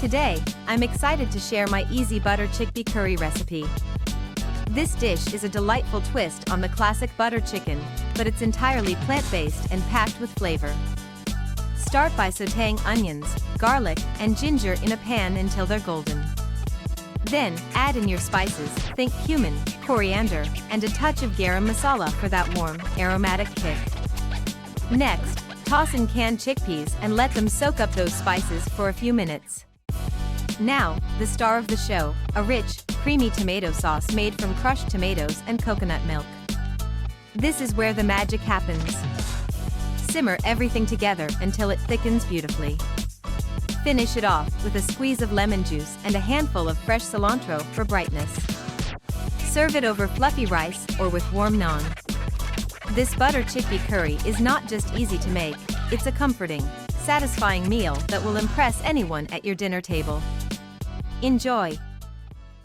Today, I'm excited to share my easy butter chickpea curry recipe. This dish is a delightful twist on the classic butter chicken, but it's entirely plant-based and packed with flavor. Start by sautéing onions, garlic, and ginger in a pan until they're golden. Then, add in your spices, think cumin, coriander, and a touch of garam masala for that warm, aromatic kick. Next, toss in canned chickpeas and let them soak up those spices for a few minutes. Now, the star of the show, a rich, creamy tomato sauce made from crushed tomatoes and coconut milk. This is where the magic happens. Simmer everything together until it thickens beautifully. Finish it off with a squeeze of lemon juice and a handful of fresh cilantro for brightness. Serve it over fluffy rice or with warm naan. This butter chickpea curry is not just easy to make, it's a comforting, satisfying meal that will impress anyone at your dinner table. Enjoy!